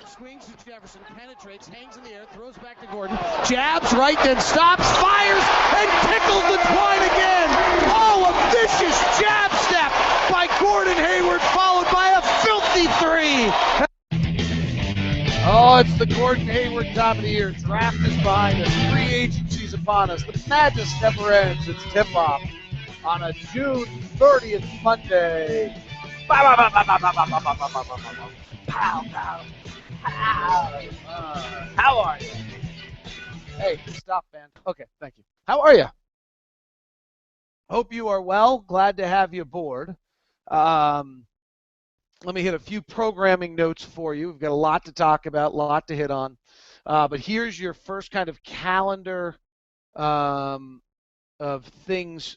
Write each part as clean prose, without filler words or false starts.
Swings to Jefferson, penetrates, hangs in the air, throws back to Gordon. Jabs right, then stops, fires, and tickles the twine again. Oh, a vicious jab step by Gordon Hayward, followed by a filthy three. Oh, it's the Gordon Hayward time of the year. Draft is behind us. Free agency's upon us. The madness never ends. It's tip-off on a June 30th Monday. Pow, pow, pow. How are you? Hey, stop, man. Okay, thank you. How are you? Hope you are well. Glad to have you aboard. Let me hit a few programming notes for you. We've got a lot to talk about, a lot to hit on. But here's your first kind of calendar of things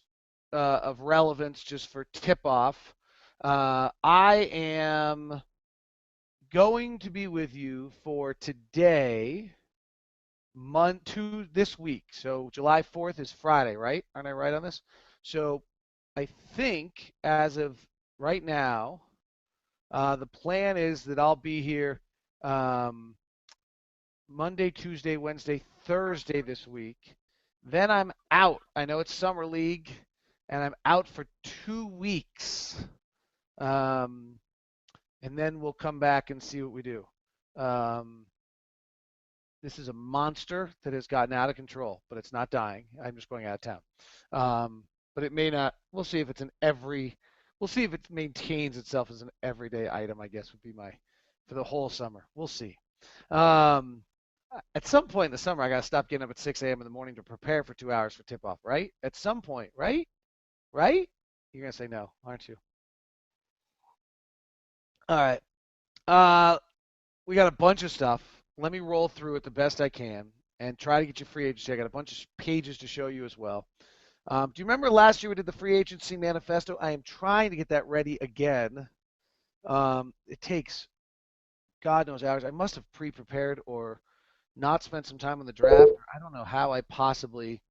of relevance just for tip-off. I am going to be with you for today, this week. So July 4th is Friday, right? Aren't I right on this? So I think as of right now, the plan is that I'll be here Monday, Tuesday, Wednesday, Thursday this week. Then I'm out. I know it's Summer League, and I'm out for 2 weeks. And then we'll come back and see what we do. This is a monster that has gotten out of control, but it's not dying. I'm just going out of town. But it may not. We'll see if it's we'll see if it maintains itself as an everyday item, I guess would be for the whole summer. We'll see. At some point in the summer, I got to stop getting up at 6 a.m. in the morning to prepare for 2 hours for tip-off, right? At some point, right? Right? You're going to say no, aren't you? All right. We got a bunch of stuff. Let me roll through it the best I can and try to get you free agency. I got a bunch of pages to show you as well. Do you remember last year we did the free agency manifesto? I am trying to get that ready again. It takes God knows hours. I must have pre-prepared or not spent some time on the draft. I don't know how I possibly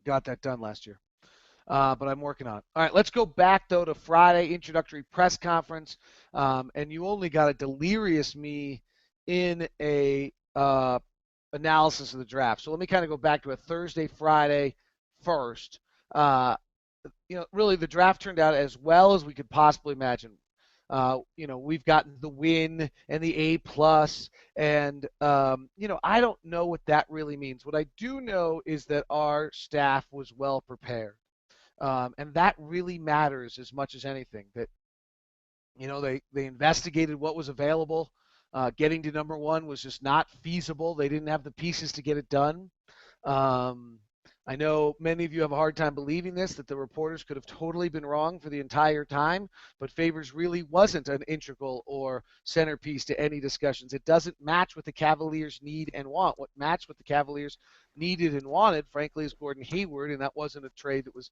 got that done last year. But I'm working on it. All right, let's go back, though, to Friday, introductory press conference. And you only got a delirious me in a analysis of the draft. So let me kind of go back to a Thursday, Friday first. Really the draft turned out as well as we could possibly imagine. We've gotten the win and the A+, and, I don't know what that really means. What I do know is that our staff was well prepared. And that really matters as much as anything. That they investigated what was available. Getting to number one was just not feasible. They didn't have the pieces to get it done. I know many of you have a hard time believing this, that the reporters could have totally been wrong for the entire time, but Favors really wasn't an integral or centerpiece to any discussions. It doesn't match what the Cavaliers need and want. What matched what the Cavaliers needed and wanted, frankly, is Gordon Hayward, and that wasn't a trade that was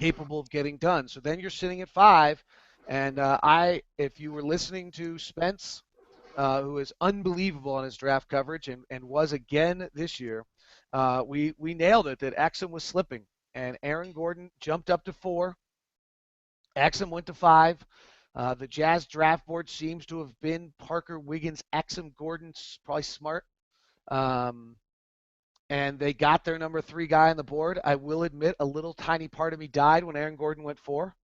capable of getting done. So then you're sitting at 5, and if you were listening to Spence, who is unbelievable on his draft coverage and was again this year, we nailed it that Exum was slipping, and Aaron Gordon jumped up to 4. Exum went to 5. The Jazz draft board seems to have been Parker, Wiggins, Exum, Gordon, probably smart. And they got their number 3 guy on the board. I will admit a little tiny part of me died when Aaron Gordon went 4.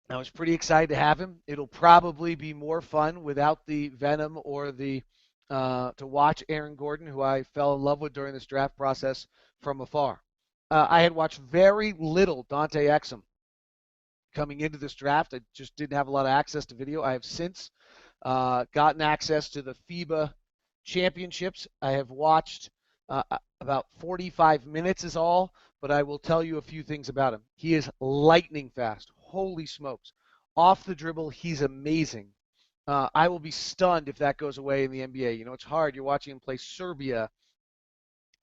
I was pretty excited to have him. It'll probably be more fun without the venom or the to watch Aaron Gordon, who I fell in love with during this draft process, from afar. I had watched very little Dante Exum coming into this draft. I just didn't have a lot of access to video. I have since gotten access to the FIBA championships. I have watched about 45 minutes is all, but I will tell you a few things about him. He is lightning fast. Holy smokes. Off the dribble, he's amazing. I will be stunned if that goes away in the NBA. It's hard. You're watching him play Serbia,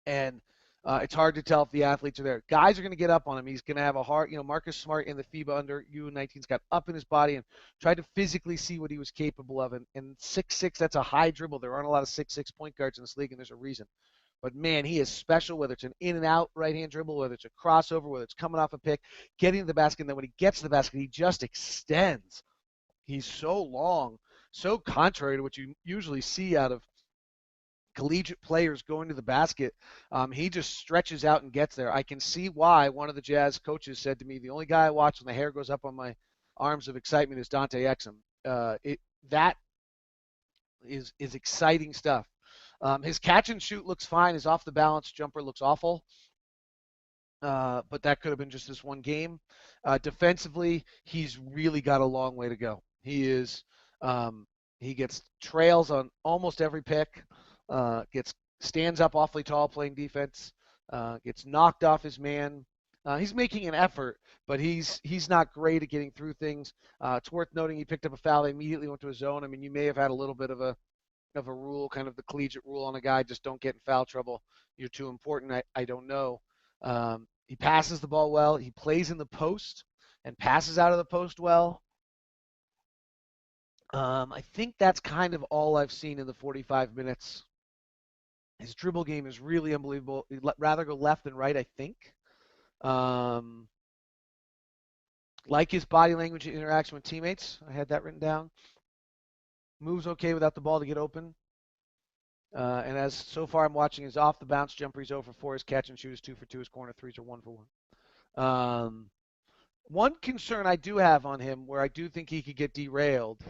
and it's hard to tell if the athletes are there. Guys are going to get up on him. He's going to have a hard, Marcus Smart in the FIBA under U19's got up in his body and tried to physically see what he was capable of. And 6'6", that's a high dribble. There aren't a lot of 6'6" point guards in this league, and there's a reason. But, man, he is special, whether it's an in-and-out right-hand dribble, whether it's a crossover, whether it's coming off a pick, getting to the basket, and then when he gets to the basket, he just extends. He's so long. so contrary to what you usually see out of collegiate players going to the basket. He just stretches out and gets there. I can see why one of the Jazz coaches said to me, "The only guy I watch when the hair goes up on my arms of excitement is Dante Exum." That is exciting stuff. His catch and shoot looks fine. His off the balance jumper looks awful. But that could have been just this one game. Defensively, he's really got a long way to go. Um, he gets trails on almost every pick, gets stands up awfully tall playing defense, gets knocked off his man. He's making an effort, but he's not great at getting through things. It's worth noting he picked up a foul. They immediately went to a zone. I mean, you may have had a little bit of a rule, kind of the collegiate rule on a guy, just don't get in foul trouble. You're too important. I don't know. He passes the ball well. He plays in the post and passes out of the post well. I think that's kind of all I've seen in the 45 minutes. His dribble game is really unbelievable. He'd rather go left than right, I think. Um, like his body language and interaction with teammates. I had that written down. Moves okay without the ball to get open. And as so far I'm watching his off the bounce jumper, he's 0 for 4. His catch and shoot is 2 for 2. His corner threes are 1 for 1. One concern I do have on him, where I do think he could get derailed,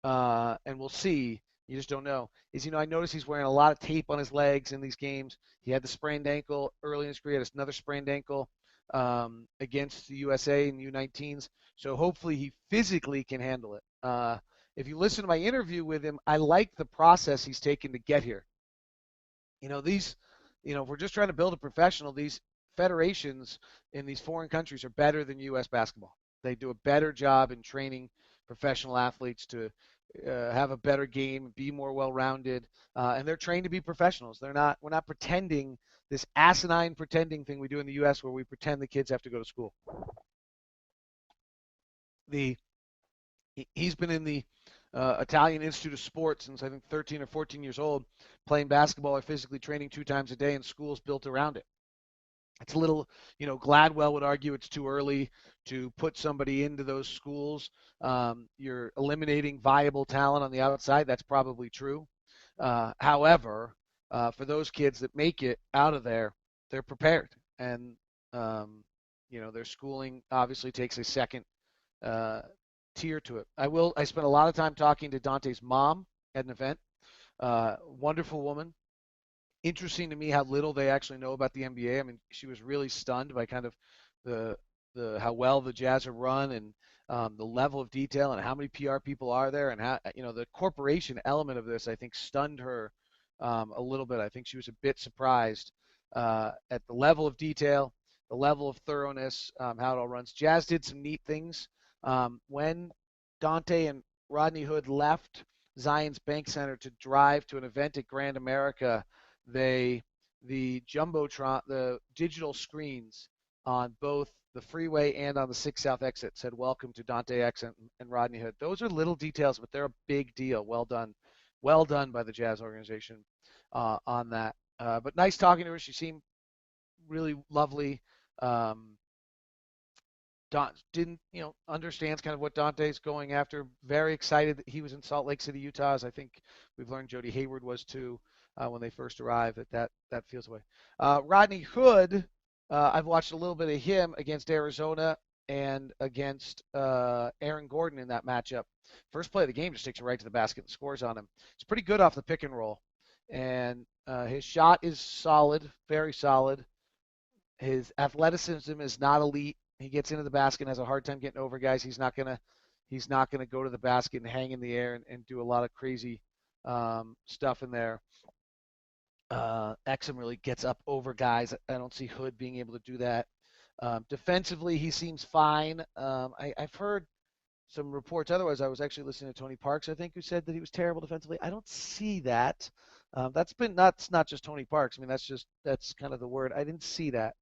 and we'll see, you just don't know, is, I noticed he's wearing a lot of tape on his legs in these games. He had the sprained ankle early in his career. He had another sprained ankle against the USA in U19s. So hopefully he physically can handle it. If you listen to my interview with him, I like the process he's taken to get here. If we're just trying to build a professional, these federations in these foreign countries are better than U.S. basketball. They do a better job in training professional athletes to have a better game, be more well-rounded, and they're trained to be professionals. We're not pretending this asinine pretending thing we do in the U.S. where we pretend the kids have to go to school. He's been in the Italian Institute of Sport since I think 13 or 14 years old, playing basketball or physically training 2 times a day, and schools built around it. It's a little, Gladwell would argue it's too early to put somebody into those schools. You're eliminating viable talent on the outside. That's probably true. However, for those kids that make it out of there, they're prepared. And, their schooling obviously takes a second tier to it. I spent a lot of time talking to Dante's mom at an event. Wonderful woman. Interesting to me how little they actually know about the NBA. I mean, she was really stunned by kind of the how well the Jazz are run, and the level of detail and how many PR people are there, and how the corporation element of this, I think, stunned her a little bit. I think she was a bit surprised at the level of detail, the level of thoroughness, how it all runs. Jazz did some neat things. When Dante and Rodney Hood left Zions Bank Center to drive to an event at Grand America, the Jumbotron, the digital screens on both the freeway and on the 6 South exit said "Welcome to Dante Exum and Rodney Hood." Those are little details, but they're a big deal. Well done by the Jazz organization on that. But nice talking to her. She seemed really lovely. Didn't understands kind of what Dante's going after. Very excited that he was in Salt Lake City, Utah, as I think we've learned Jody Hayward was too when they first arrived. That feels away. Rodney Hood, I've watched a little bit of him against Arizona and against Aaron Gordon in that matchup. First play of the game, just takes it right to the basket and scores on him. It's pretty good off the pick and roll, and his shot is solid, very solid. His athleticism is not elite. He gets into the basket and has a hard time getting over guys. He's not gonna go to the basket and hang in the air and do a lot of crazy stuff in there. Exum really gets up over guys. I don't see Hood being able to do that. Defensively, he seems fine. I've heard some reports otherwise. I was actually listening to Tony Parks, I think, who said that he was terrible defensively. I don't see that. That's not just Tony Parks. I mean, that's kind of the word. I didn't see that.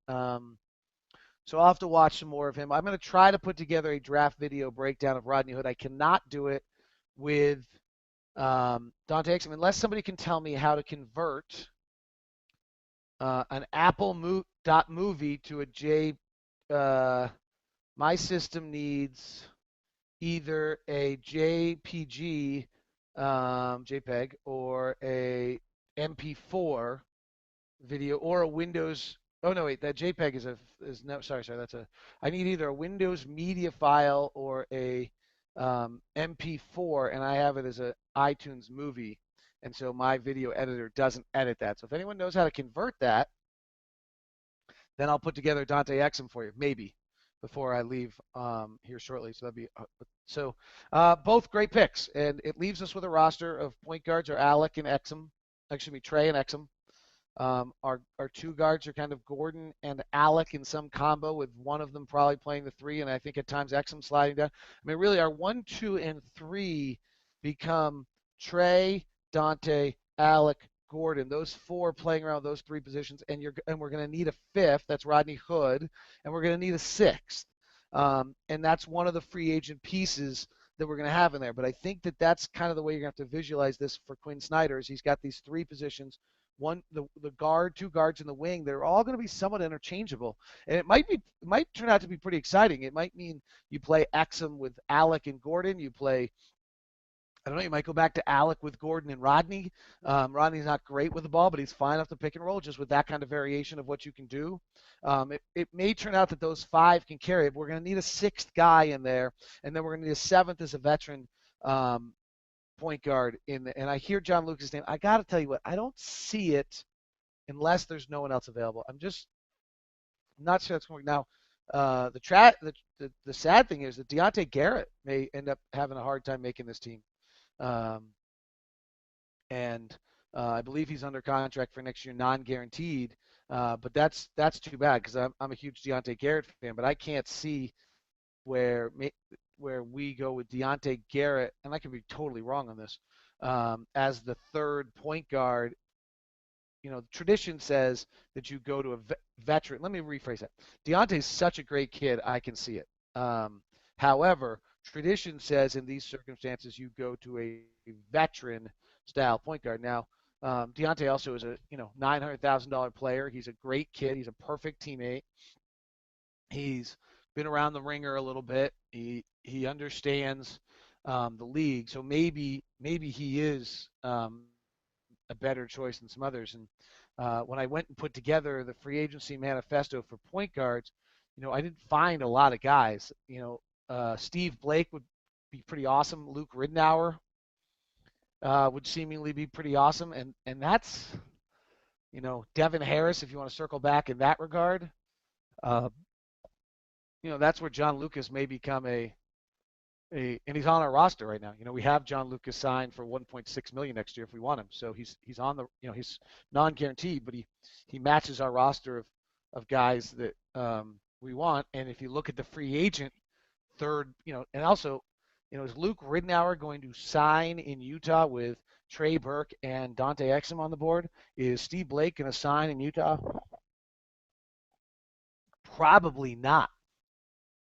So I'll have to watch some more of him. I'm going to try to put together a draft video breakdown of Rodney Hood. I cannot do it with Dante Exum unless somebody can tell me how to convert an Apple movie to a J. My system needs either a JPG JPEG, or a MP4 video, or a Windows. Oh no, wait, that JPEG is no. Sorry. That's a. I need either a Windows media file or a MP4, and I have it as a iTunes movie, and so my video editor doesn't edit that. So if anyone knows how to convert that, then I'll put together Dante Exum for you, maybe, before I leave here shortly. So that'd be both great picks, and it leaves us with a roster of point guards are Alec and Exum, excuse me, Trey and Exum. Our two guards are kind of Gordon and Alec in some combo, with one of them probably playing the three, and I think at times Exum sliding down. I mean, really, our 1, 2, and 3 become Trey, Dante, Alec, Gordon. Those four playing around those three positions, and we're going to need a fifth. That's Rodney Hood, and we're going to need a sixth. And that's one of the free agent pieces that we're going to have in there. But I think that that's kind of the way you're going to have to visualize this for Quinn Snyder. Is he's got these three positions, one the guard, two guards in the wing. They're all going to be somewhat interchangeable, and it might turn out to be pretty exciting. It might mean you play Exum with Alec and Gordon. You play, I don't know, you might go back to Alec with Gordon and Rodney. Rodney's not great with the ball, but he's fine off the pick and roll, just with that kind of variation of what you can do. It may turn out that those five can carry it. We're going to need a sixth guy in there, and then we're going to need a seventh as a veteran point guard in the, and I hear John Lucas' name. I got to tell you what, I don't see it unless there's no one else available. I'm not sure that's going now. The sad thing is that Dante Garrett may end up having a hard time making this team. Um, and I believe he's under contract for next year, non-guaranteed. But that's too bad, because I'm a huge Dante Garrett fan, but I can't see where where we go with Dante Garrett, and I could be totally wrong on this, as the third point guard. Tradition says that you go to a veteran. Let me rephrase that. Deontay's such a great kid, I can see it. However, tradition says in these circumstances you go to a veteran style point guard. Now, Deontay also is a $900,000 player. He's a great kid. He's a perfect teammate. He's been around the ringer a little bit. He understands the league, so maybe he is a better choice than some others. And when I went and put together the free agency manifesto for point guards, I didn't find a lot of guys. Steve Blake would be pretty awesome. Luke Ridnour would seemingly be pretty awesome, and that's Devin Harris, if you want to circle back in that regard. Uh, that's where John Lucas may become and he's on our roster right now. We have John Lucas signed for 1.6 million next year if we want him. So he's on the he's non-guaranteed, but he matches our roster of guys that we want. And if you look at the free agent third, and also, is Luke Ridnour going to sign in Utah with Trey Burke and Dante Exum on the board? Is Steve Blake going to sign in Utah? Probably not.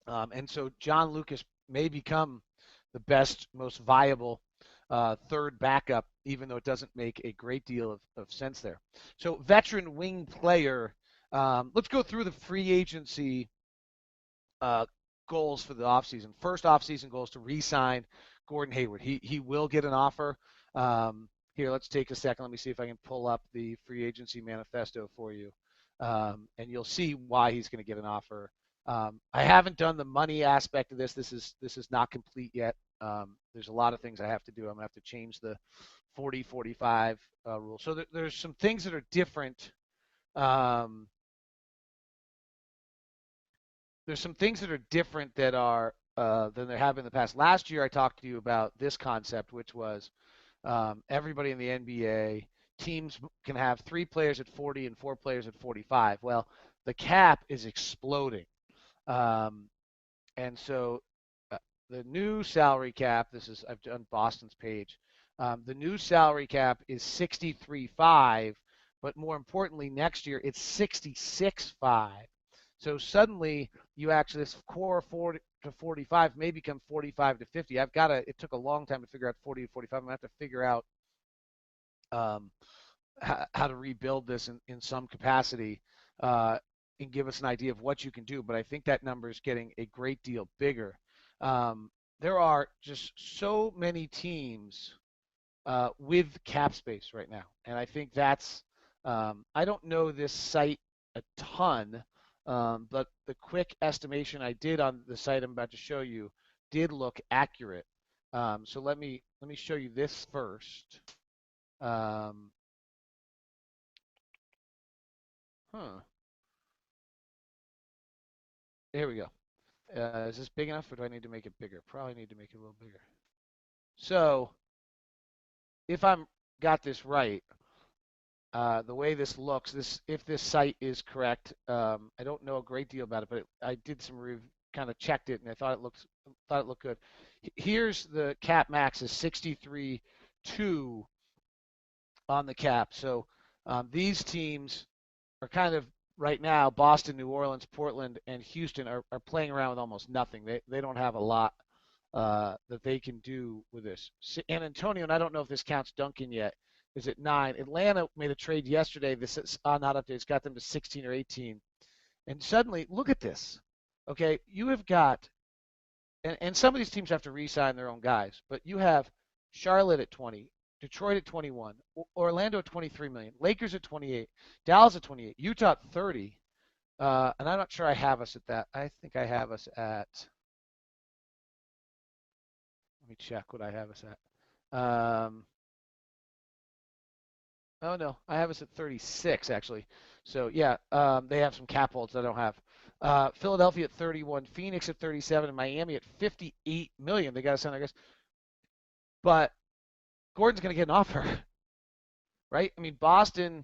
And so John Lucas may become the best, most viable third backup, even though it doesn't make a great deal of sense there. So veteran wing player. Let's go through the free agency goals for the offseason. First offseason goal is to re-sign Gordon Hayward. He will get an offer. Here, let's take a second. Let me see if I can pull up the free agency manifesto for you, and you'll see why he's going to get an offer. I haven't done the money aspect of this. This is not complete yet. There's a lot of things I have to do. I'm going to have to change the 40-45 rule. So there's some things that are different. There's some things that are different that are than there have been in the past. Last year, I talked to you about this concept, which was everybody in the NBA, teams can have 3 players at 40 and 4 players at 45. Well, the cap is exploding. And so the new salary cap, I've done Boston's page. The new salary cap is 63.5, but more importantly, next year it's 66.5. So suddenly you actually, this core 40 to 45 may become 45 to 50. It took a long time to figure out 40 to 45. I'm going to have to figure out how to rebuild this in some capacity. And give us an idea of what you can do, but I think that number is getting a great deal bigger. There are just so many teams with cap space right now. And I think that's, I don't know this site a ton, but the quick estimation I did on the site I'm about to show you did look accurate. So let me show you this first. Um, huh. Here we go. Is this big enough, or do I need to make it bigger? Probably need to make it a little bigger. So if I'm got this right, the way this looks, this if this site is correct, I don't know a great deal about it, but I did some kind of checked it, and I thought it looked good. Here's the cap max is 63.2 on the cap. So these teams are kind of right now. Boston, New Orleans, Portland, and Houston are playing around with almost nothing. They don't have a lot that they can do with this. San Antonio, and I don't know if this counts Duncan yet, is at 9. Atlanta made a trade yesterday. This is not updated. It's got them to 16 or 18. And suddenly, look at this. Okay, you have got, and some of these teams have to re-sign their own guys, but you have Charlotte at 20, Detroit at 21, Orlando at 23 million, Lakers at 28, Dallas at 28, Utah at 30. And I'm not sure I have us at that. I think I have us at. Let me check what I have us at. Oh no, I have us at 36 actually. So yeah, they have some cap holds that I don't have. Philadelphia at 31, Phoenix at 37, and Miami at 58 million. They got to send, I guess. But Gordon's going to get an offer, right? I mean, Boston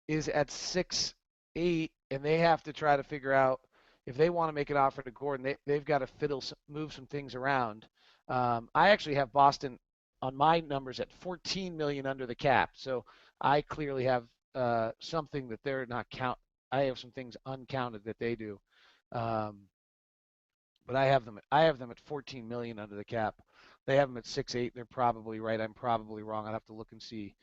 is at 6-8, and they have to try to figure out if they want to make an offer to Gordon. They've got to move some things around. I actually have Boston on my numbers at 14 million under the cap, so I clearly have something that they're not count. I have some things uncounted that they do, but I have them at 14 million under the cap. They have them at 6-8. They're probably right. I'm probably wrong. I'd have to look and see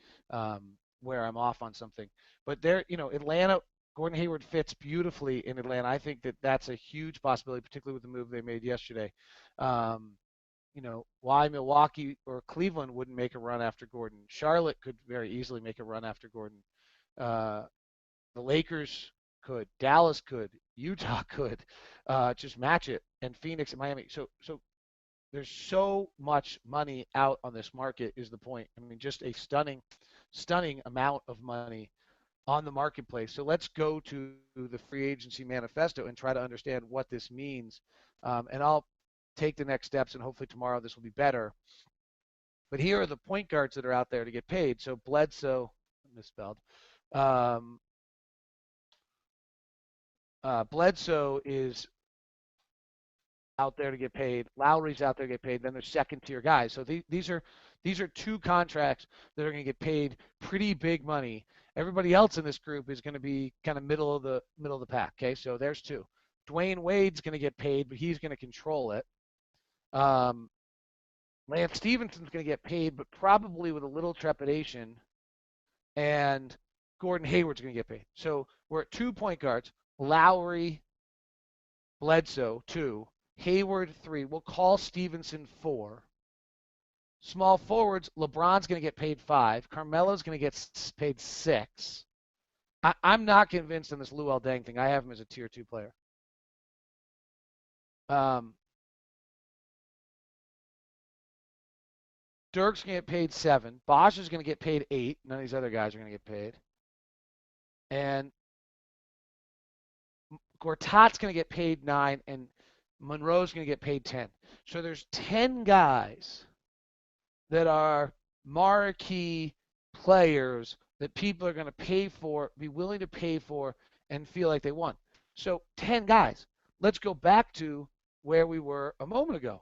where I'm off on something. But Atlanta. Gordon Hayward fits beautifully in Atlanta. I think that that's a huge possibility, particularly with the move they made yesterday. Um, why Milwaukee or Cleveland wouldn't make a run after Gordon. Charlotte could very easily make a run after Gordon. Uh, the Lakers could. Dallas could. Utah could. Just match it. And Phoenix and Miami. So there's so much money out on this market is the point. I mean, just a stunning amount of money on the marketplace. So let's go to the free agency manifesto and try to understand what this means. And I'll take the next steps, and hopefully tomorrow this will be better. But here are the point guards that are out there to get paid. So Bledsoe, misspelled. Bledsoe is out there to get paid. Lowry's out there to get paid. Then there's second tier guys. So these are two contracts that are going to get paid pretty big money. Everybody else in this group is going to be kind of middle of the pack. Okay, so there's two. Dwayne Wade's going to get paid, but he's going to control it. Lance Stevenson's going to get paid, but probably with a little trepidation. And Gordon Hayward's going to get paid. So we're at 2 point guards. Lowry, Bledsoe, 2. Hayward, 3. We'll call Stevenson 4. Small forwards, LeBron's going to get paid 5. Carmelo's going to get paid 6. I'm not convinced on this Luol Deng thing. I have him as a tier 2 player. Dirk's going to get paid 7. Bosch is going to get paid 8. None of these other guys are going to get paid. And Gortat's going to get paid 9, and Monroe's going to get paid 10. So there's 10 guys that are marquee players that people are going to pay for, be willing to pay for, and feel like they won. So 10 guys. Let's go back to where we were a moment ago.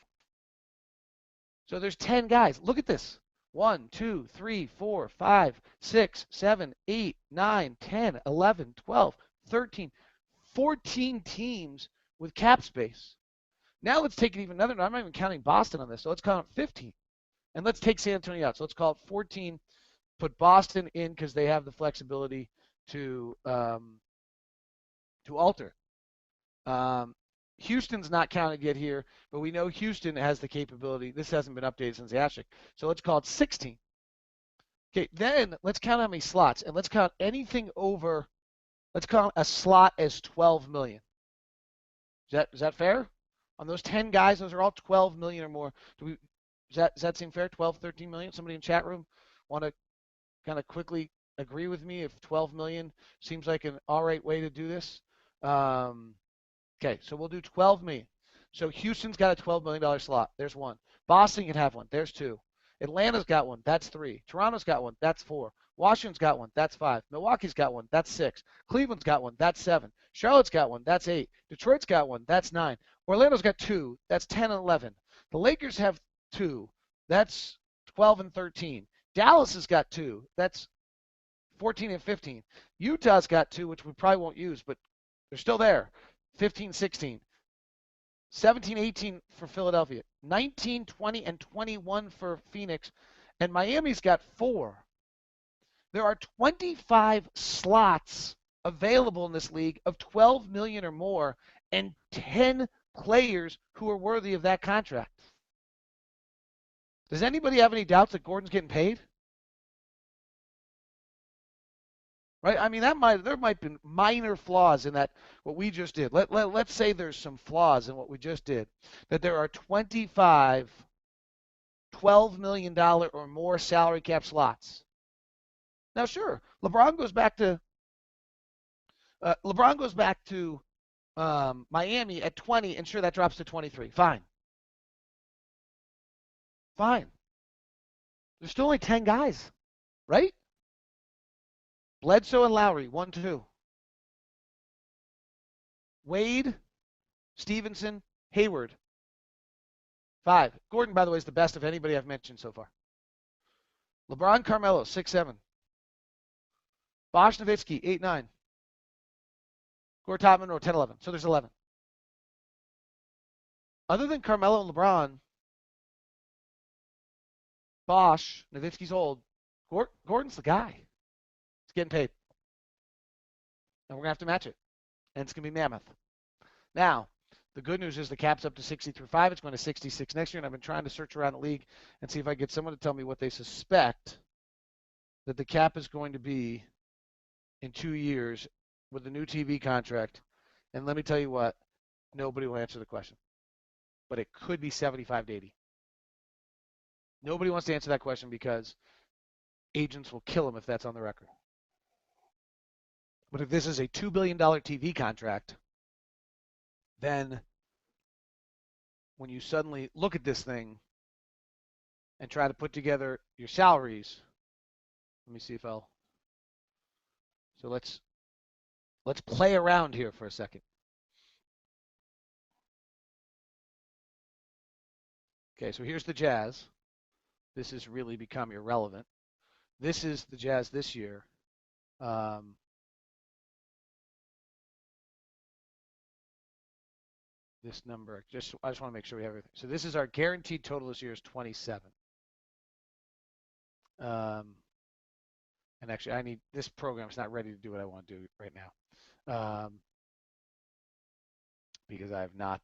So there's 10 guys. Look at this. 1, 2, 3, 4, 5, 6, 7, 8, 9, 10, 11, 12, 13, 14 teams with cap space. Now let's take it even another. I'm not even counting Boston on this, so let's count 15. And let's take San Antonio out. So let's call it 14. Put Boston in because they have the flexibility to alter. Houston's not counted yet here, but we know Houston has the capability. This hasn't been updated since the asterisk. So let's call it 16. Okay, then let's count how many slots, and let's count anything over. Let's count a slot as 12 million. Is that fair? On those 10 guys, those are all 12 million or more. Does that seem fair? 12, 13 million? Somebody in chat room want to kind of quickly agree with me if 12 million seems like an all right way to do this? Okay, so we'll do 12 million. So Houston's got a $12 million slot. There's one. Boston can have one. There's two. Atlanta's got one. That's three. Toronto's got one. That's four. Washington's got one. That's five. Milwaukee's got one. That's six. Cleveland's got one. That's seven. Charlotte's got one. That's eight. Detroit's got one. That's nine. Orlando's got two. That's 10 and 11. The Lakers have two. That's 12 and 13. Dallas has got two. That's 14 and 15. Utah's got two, which we probably won't use, but they're still there. 15, 16. 17, 18 for Philadelphia. 19, 20, and 21 for Phoenix. And Miami's got four. There are 25 slots available in this league of 12 million or more and 10 players who are worthy of that contract. Does anybody have any doubts that Gordon's getting paid? Right? I mean, there might be minor flaws in that what we just did. Let's say there's some flaws in what we just did. That there are 25 $12 million or more salary cap slots. Now, sure, LeBron goes back to Miami at 20, and sure that drops to 23. Fine. There's still only 10 guys, right? Bledsoe and Lowry, 1, 2. Wade, Stevenson, Hayward, 5. Gordon, by the way, is the best of anybody I've mentioned so far. LeBron, Carmelo, 6, 7. Bosh, Nowitzki, 8, 9. Gore, Topman, or 10, 11. So there's 11. Other than Carmelo and LeBron, Bosh, Nowitzki's old. Gordon's the guy. He's getting paid. And we're going to have to match it. And it's going to be mammoth. Now, the good news is the cap's up to 63.5. It's going to 66 next year, and I've been trying to search around the league and see if I can get someone to tell me what they suspect that the cap is going to be in 2 years with the new TV contract. And let me tell you what, nobody will answer the question. But it could be 75 to 80. Nobody wants to answer that question because agents will kill them if that's on the record. But if this is a $2 billion TV contract, then when you suddenly look at this thing and try to put together your salaries, let me see if I'll. So let's play around here for a second. Okay, so here's the Jazz. This has really become irrelevant. This is the Jazz this year. This number, I just want to make sure we have everything. So this is our guaranteed total this year is 27. And actually, this program's not ready to do what I want to do right now, because I have not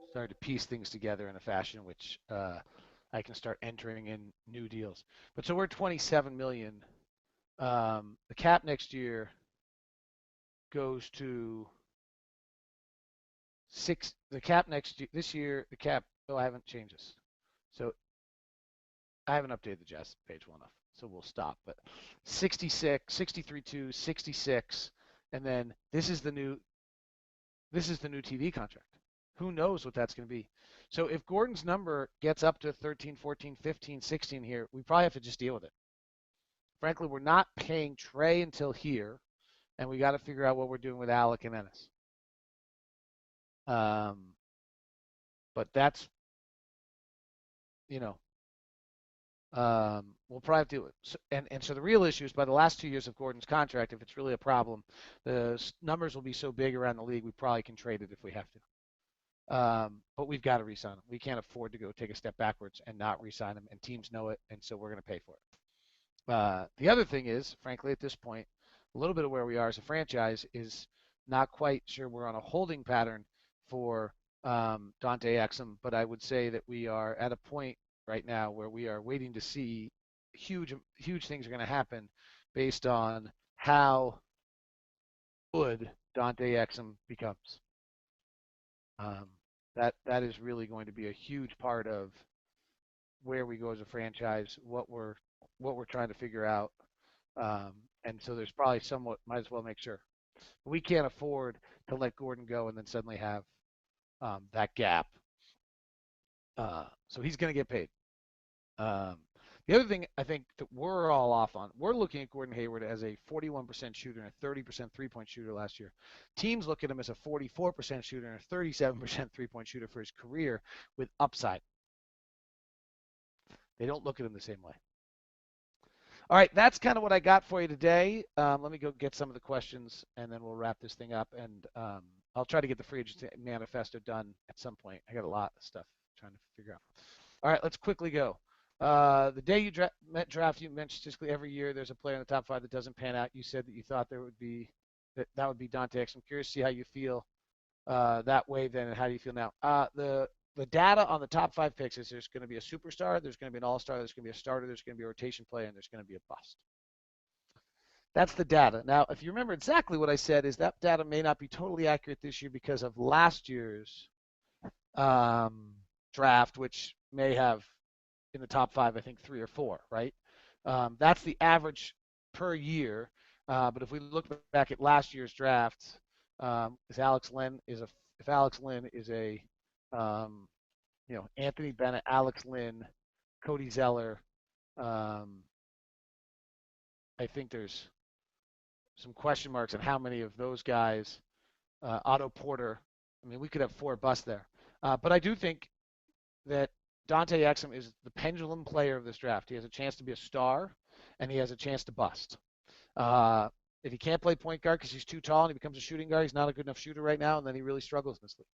started to piece things together in a fashion which I can start entering in new deals. But so we're 27 million. The cap next year goes to six. The cap next year, this year, the cap. Oh, I haven't changed this. So I haven't updated the Jazz page well enough. So we'll stop. But 66, 63.2, 66, and then this is the new TV contract. Who knows what that's going to be? So if Gordon's number gets up to 13, 14, 15, 16 here, we probably have to just deal with it. Frankly, we're not paying Trey until here, and we got to figure out what we're doing with Alec and Ennis. But that's, we'll probably have to, and so the real issue is by the last 2 years of Gordon's contract, if it's really a problem, the numbers will be so big around the league, we probably can trade it if we have to. But we've got to re-sign him. We can't afford to go take a step backwards and not re-sign him, and teams know it, and so we're going to pay for it. The other thing is, frankly, at this point, a little bit of where we are as a franchise is not quite sure we're on a holding pattern for Dante Exum, but I would say that we are at a point right now where we are waiting to see huge things are going to happen based on how good Dante Exum becomes. Um, that is really going to be a huge part of where we go as a franchise, what we're trying to figure out. Um, and so there's probably somewhat might as well make sure we can't afford to let Gordon go and then suddenly have that gap. So he's going to get paid. Um, the other thing I think that we're all off on, we're looking at Gordon Hayward as a 41% shooter and a 30% three-point shooter last year. Teams look at him as a 44% shooter and a 37% three-point shooter for his career with upside. They don't look at him the same way. All right, that's kind of what I got for you today. Let me go get some of the questions, and then we'll wrap this thing up. And I'll try to get the free agency manifesto done at some point. I got a lot of stuff trying to figure out. All right, let's quickly go. The day you draft, you mentioned statistically every year there's a player in the top 5 that doesn't pan out. You said that you thought there would be that would be Dante Exum. I'm curious to see how you feel that way then, and how do you feel now? The data on the top 5 picks is there's going to be a superstar, there's going to be an all-star, there's going to be a starter, there's going to be a rotation player, and there's going to be a bust. That's the data. Now, if you remember exactly what I said, is that data may not be totally accurate this year because of last year's draft, which may have in the top 5, I think 3 or 4, right? That's the average per year. But if we look back at last year's draft, if Alex Lynn is a Anthony Bennett, Alex Lynn, Cody Zeller, I think there's some question marks on how many of those guys, Otto Porter. I mean, we could have 4 busts there. But I do think that Dante Exum is the pendulum player of this draft. He has a chance to be a star, and he has a chance to bust. If he can't play point guard because he's too tall and he becomes a shooting guard, he's not a good enough shooter right now, and then he really struggles in this league.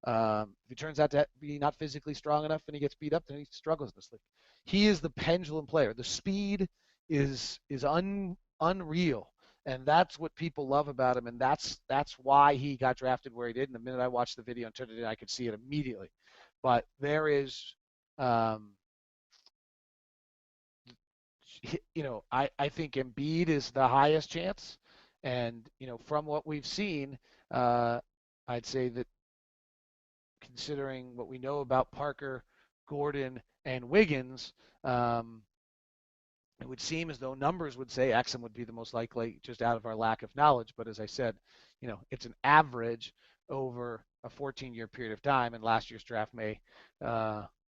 If he turns out to be not physically strong enough and he gets beat up, then he struggles in this league. He is the pendulum player. The speed is unreal, and that's what people love about him, and that's why he got drafted where he did. And the minute I watched the video and turned it in, I could see it immediately. But there is, I think Embiid is the highest chance, and from what we've seen, I'd say that considering what we know about Parker, Gordon, and Wiggins, it would seem as though numbers would say Exum would be the most likely, just out of our lack of knowledge. But as I said, it's an average over a 14-year period of time, and last year's draft may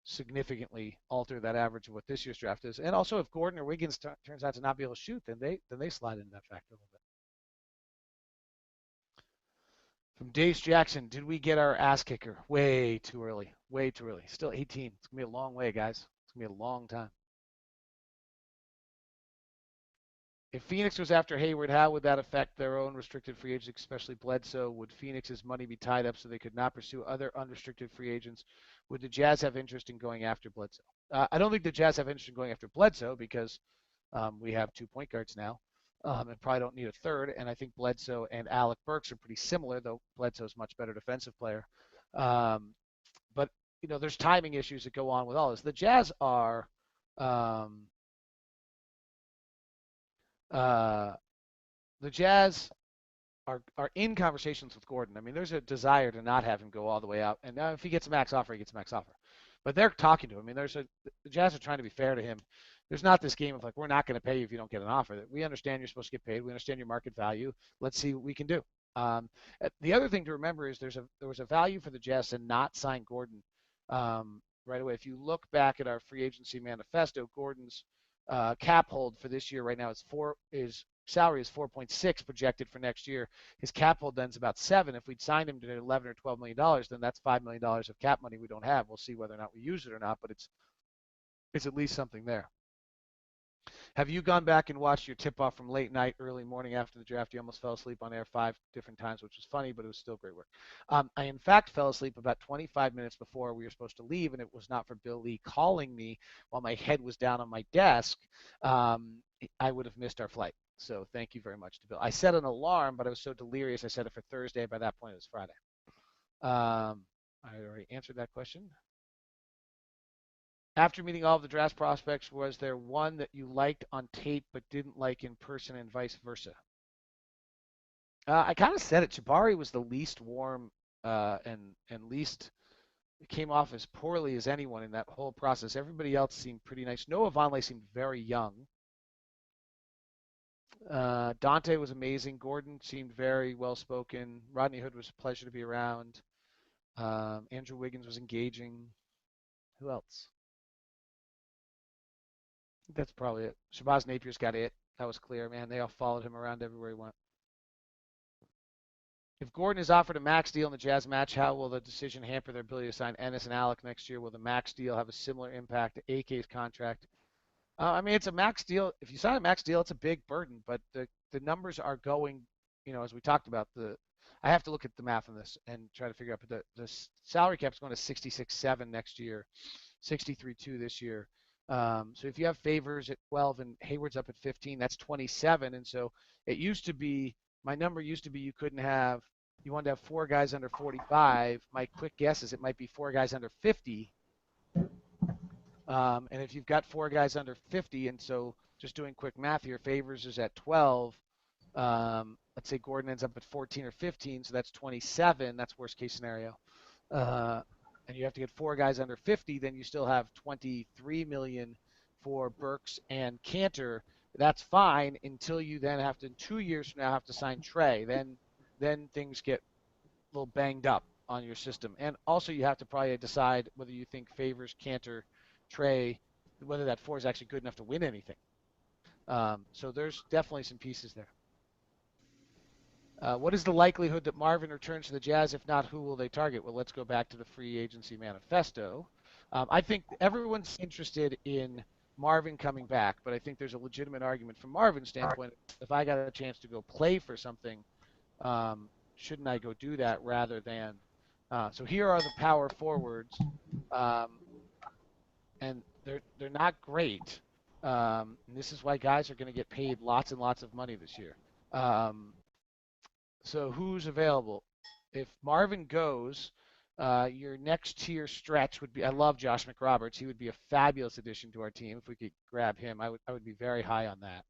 significantly alter that average of what this year's draft is. And also, if Gordon or Wiggins turns out to not be able to shoot, then they slide into that factor a little bit. From Dave Jackson, did we get our ass kicker? Way too early. Way too early. Still 18. It's going to be a long way, guys. It's going to be a long time. If Phoenix was after Hayward, how would that affect their own restricted free agents, especially Bledsoe? Would Phoenix's money be tied up so they could not pursue other unrestricted free agents? Would the Jazz have interest in going after Bledsoe? I don't think the Jazz have interest in going after Bledsoe because we have 2 point guards now. And probably don't need a third. And I think Bledsoe and Alec Burks are pretty similar, though Bledsoe's much better defensive player. But there's timing issues that go on with all this. The Jazz are in conversations with Gordon. I mean, there's a desire to not have him go all the way out. And if he gets a max offer, he gets a max offer. But they're talking to him. I mean, the Jazz are trying to be fair to him. There's not this game of like, we're not going to pay you if you don't get an offer. We understand you're supposed to get paid. We understand your market value. Let's see what we can do. The other thing to remember is there was a value for the Jazz to not sign Gordon right away. If you look back at our free agency manifesto, Gordon's cap hold for this year right now is salary is 4.6 projected for next year. His cap hold then's about 7. If we'd signed him to 11 or 12 million dollars, then that's $5 million of cap money we don't have. We'll see whether or not we use it or not, but it's at least something there. Have you gone back and watched your tip-off from late night, early morning after the draft? You almost fell asleep on air 5 different times, which was funny, but it was still great work. I, in fact, fell asleep about 25 minutes before we were supposed to leave, and it was not for Bill Lee calling me while my head was down on my desk. I would have missed our flight. So thank you very much to Bill. I set an alarm, but I was so delirious I set it for Thursday. By that point, it was Friday. I already answered that question. After meeting all of the draft prospects, was there one that you liked on tape but didn't like in person, and vice versa? I kind of said it. Jabari was the least warm and least came off as poorly as anyone in that whole process. Everybody else seemed pretty nice. Noah Vonleh seemed very young. Dante was amazing. Gordon seemed very well spoken. Rodney Hood was a pleasure to be around. Andrew Wiggins was engaging. Who else? I think that's probably it. Shabazz Napier's got it. That was clear, man. They all followed him around everywhere he went. If Gordon is offered a max deal in the Jazz match, how will the decision hamper their ability to sign Ennis and Alec next year? Will the max deal have a similar impact to AK's contract? I mean, it's a max deal. If you sign a max deal, it's a big burden, but the numbers are going, as we talked about, I have to look at the math on this and try to figure out, but the salary cap's going to 66.7 next year, 63.2 this year. So if you have Favors at 12 and Hayward's up at 15, that's 27. And so it used to be, my number used to be you wanted to have four guys under 45. My quick guess is it might be four guys under 50. And if you've got four guys under 50, and so just doing quick math here, Favors is at 12. Let's say Gordon ends up at 14 or 15, so that's 27. That's worst case scenario. And you have to get four guys under 50, then you still have 23 million for Burks and Cantor. That's fine until you then have to, 2 years from now, have to sign Trey. Then things get a little banged up on your system. And also you have to probably decide whether you think Favors, Cantor, Trey, whether that four is actually good enough to win anything. So there's definitely some pieces there. What is the likelihood that Marvin returns to the Jazz? If not, who will they target? Well, let's go back to the free agency manifesto. I think everyone's interested in Marvin coming back, but I think there's a legitimate argument from Marvin's standpoint. If I got a chance to go play for something, shouldn't I go do that rather than? So here are the power forwards, and they're not great. And this is why guys are going to get paid lots and lots of money this year. So who's available? If Marvin goes, your next tier stretch would be. I love Josh McRoberts. He would be a fabulous addition to our team if we could grab him. I would be very high on that.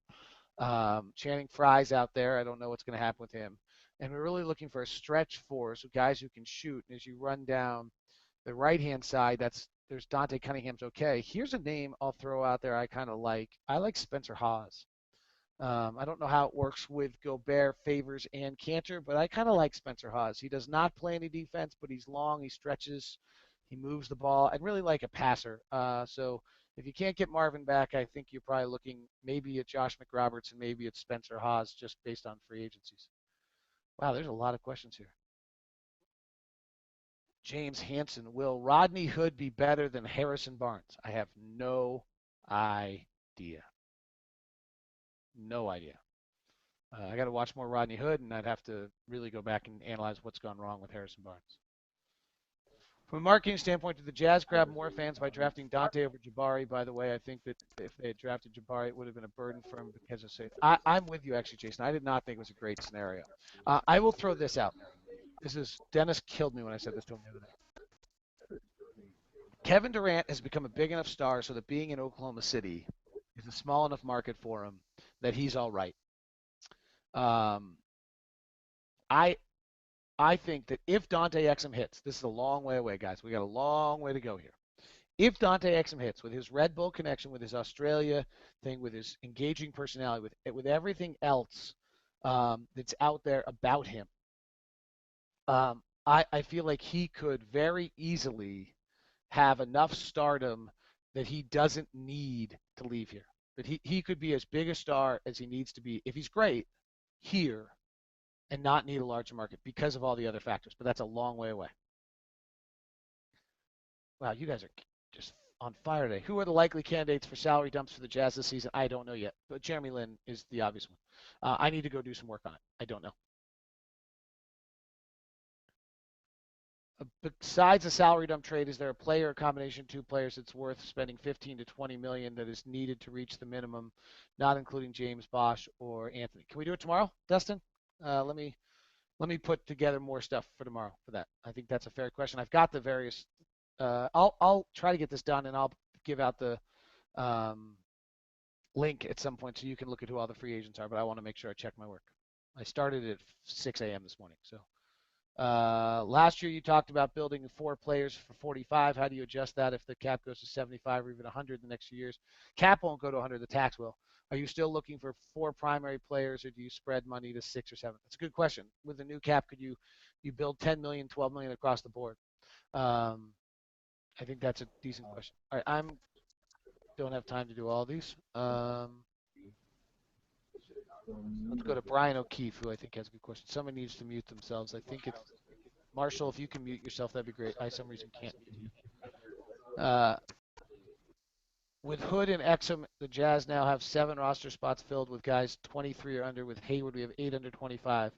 Channing Frye's out there. I don't know what's going to happen with him. And we're really looking for a stretch four, so guys who can shoot. And as you run down the right-hand side, there's Dante Cunningham's okay. Here's a name I'll throw out there I kind of like. I like Spencer Hawes. I don't know how it works with Gobert, Favors, and Cantor, but I kind of like Spencer Hawes. He does not play any defense, but he's long, he stretches, he moves the ball. I'd really like a passer. So if you can't get Marvin back, I think you're probably looking maybe at Josh McRoberts and maybe at Spencer Hawes just based on free agencies. Wow, there's a lot of questions here. James Hanson, will Rodney Hood be better than Harrison Barnes? I have no idea. No idea. I got to watch more Rodney Hood, and I'd have to really go back and analyze what's gone wrong with Harrison Barnes. From a marketing standpoint, did the Jazz grab more fans by drafting Dante over Jabari? By the way, I think that if they had drafted Jabari, it would have been a burden for him because of say. I'm with you, actually, Jason. I did not think it was a great scenario. I will throw this out. Dennis killed me when I said this to him the other day. Kevin Durant has become a big enough star so that being in Oklahoma City is a small enough market for him that he's all right. I think that if Dante Exum hits, this is a long way away, guys. We got a long way to go here. If Dante Exum hits with his Red Bull connection, with his Australia thing, with his engaging personality, with everything else that's out there about him, I feel like he could very easily have enough stardom that he doesn't need to leave here. That he could be as big a star as he needs to be if he's great here and not need a larger market because of all the other factors. But that's a long way away. Wow, you guys are just on fire today. Who are the likely candidates for salary dumps for the Jazz this season? I don't know yet. But Jeremy Lin is the obvious one. I need to go do some work on it. I don't know. Besides a salary dump trade, is there a player or combination of two players that's worth spending 15 to 20 million that is needed to reach the minimum, not including James Bosch or Anthony? Can we do it tomorrow, Dustin? Let me put together more stuff for tomorrow for that. I think that's a fair question. I've got the various. I'll try to get this done, and I'll give out the link at some point so you can look at who all the free agents are, but I want to make sure I check my work. I started at 6 a.m. this morning. So last year you talked about building 4 players for 45. How do you adjust that if the cap goes to 75 or even 100 the next few years? Cap won't go to 100, the tax will. Are you still looking for 4 primary players, or do you spread money to 6 or 7? That's a good question. With the new cap, could you build 10 million, 12 million across the board? I think that's a decent question. All right, don't have time to do all these. Let's go to Brian O'Keefe, who I think has a good question. Someone needs to mute themselves. I think it's Marshall. If you can mute yourself, that'd be great. I, for some reason, can't mute you. With Hood and Exum, the Jazz now have 7 roster spots filled with guys 23 or under. With Hayward, we have 8 under 25.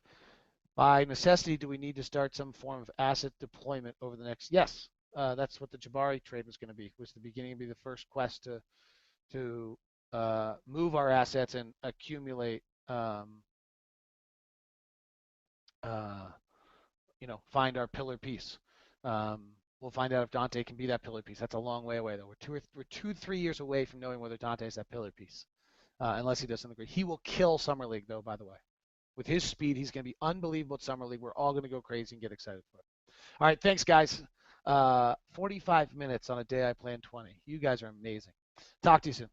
By necessity, do we need to start some form of asset deployment over the next? Yes, that's what the Jabari trade was going to be. Was the beginning to be the first quest to move our assets and accumulate. Find our pillar piece. We'll find out if Dante can be that pillar piece. That's a long way away, though. We're 2-3 years away from knowing whether Dante is that pillar piece, unless he does something great. He will kill Summer League, though. By the way, with his speed, he's going to be unbelievable at Summer League. We're all going to go crazy and get excited for it. All right, thanks, guys. 45 minutes on a day I planned 20. You guys are amazing. Talk to you soon.